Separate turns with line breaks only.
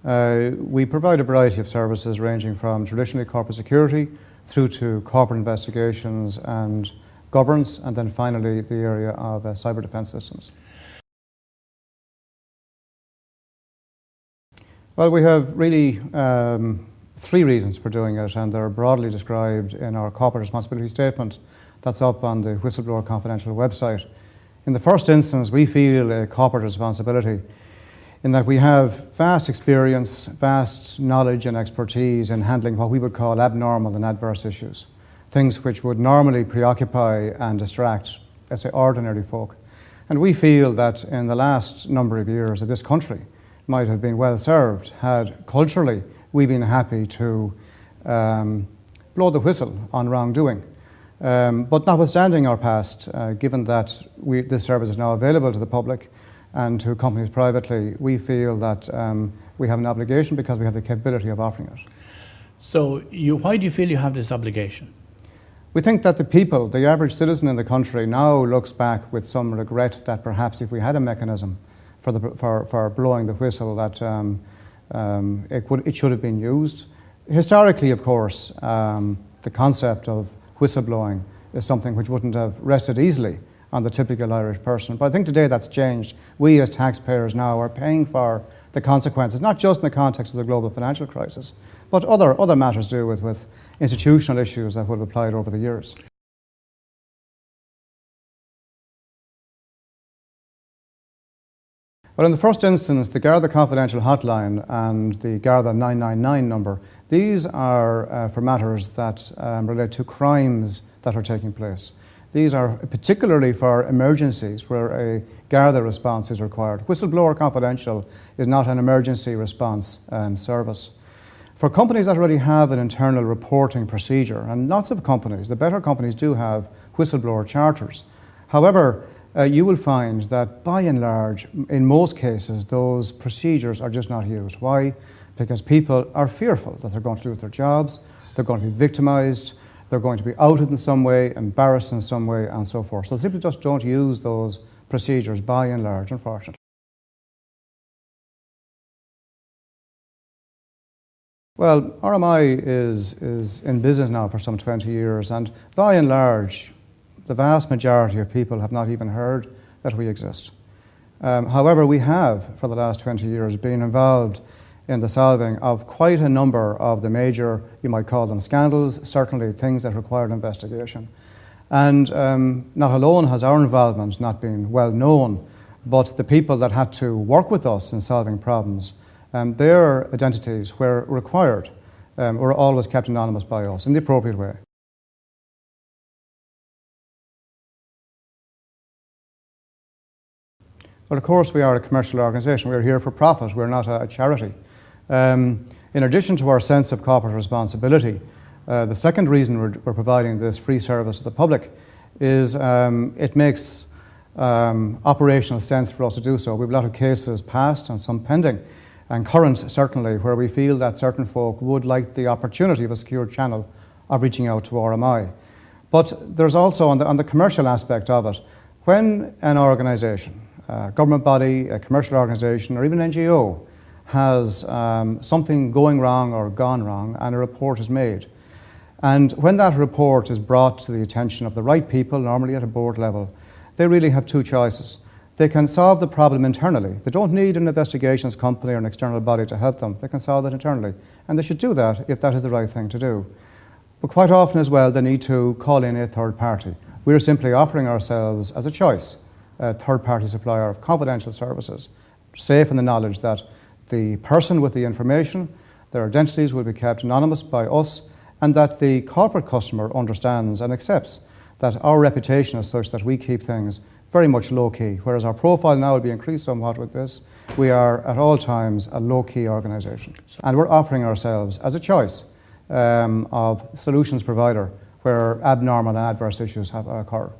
We provide a variety of services ranging from traditionally corporate security through to corporate investigations and governance, and then finally the area of cyber defence systems. Well, we have really three reasons for doing it, and they're broadly described in our corporate responsibility statement that's up on the WhistleBlower Confidential website. In the first instance, we feel a corporate responsibility in that we have vast experience, vast knowledge and expertise in handling what we would call abnormal and adverse issues, things which would normally preoccupy and distract, let's say, ordinary folk. And we feel that in the last number of years that this country might have been well served had culturally we been happy to blow the whistle on wrongdoing. But notwithstanding our past, given that this service is now available to the public and to companies privately, we feel that we have an obligation because we have the capability of offering it.
So why do you feel you have this obligation?
We think that the people, the average citizen in the country, now looks back with some regret that perhaps if we had a mechanism for blowing the whistle that it should have been used. Historically, of course, the concept of whistleblowing is something which wouldn't have rested easily on the typical Irish person. But I think today that's changed. We as taxpayers now are paying for the consequences, not just in the context of the global financial crisis, but other matters to do with institutional issues that would have applied over the years. Well, in the first instance, the Garda Confidential hotline and the Garda 999 number, these are for matters that relate to crimes that are taking place. These are particularly for emergencies where a Garda response is required. WhistleBlower Confidential is not an emergency response service. For companies that already have an internal reporting procedure, and lots of companies, the better companies do have whistleblower charters. However, you will find that by and large, in most cases, those procedures are just not used. Why? Because people are fearful that they're going to lose their jobs, they're going to be victimised, they're going to be outed in some way, embarrassed in some way, and so forth. So simply just don't use those procedures by and large, unfortunately. Well, RMI is in business now for some 20 years, and by and large, the vast majority of people have not even heard that we exist. However, we have, for the last 20 years, been involved in the solving of quite a number of the major, you might call them scandals, certainly things that required investigation. And not alone has our involvement not been well known, but the people that had to work with us in solving problems, their identities, where required, were always kept anonymous by us in the appropriate way. Well, of course, we are a commercial organisation. We're here for profit. We're not a charity. In addition to our sense of corporate responsibility, the second reason we're providing this free service to the public is it makes operational sense for us to do so. We have a lot of cases past and some pending, and current certainly, where we feel that certain folk would like the opportunity of a secure channel of reaching out to RMI. But there's also, on the commercial aspect of it, when an organisation, a government body, a commercial organisation, or even an NGO has something going wrong or gone wrong and a report is made. And when that report is brought to the attention of the right people, normally at a board level, they really have two choices. They can solve the problem internally. They don't need an investigations company or an external body to help them. They can solve it internally. And they should do that if that is the right thing to do. But quite often as well, they need to call in a third party. We're simply offering ourselves as a choice, a third-party supplier of confidential services, safe in the knowledge that the person with the information, their identities will be kept anonymous by us, and that the corporate customer understands and accepts that our reputation is such that we keep things very much low-key, whereas our profile now will be increased somewhat with this. We are at all times a low-key organisation, and we're offering ourselves as a choice of solutions provider where abnormal and adverse issues have occurred.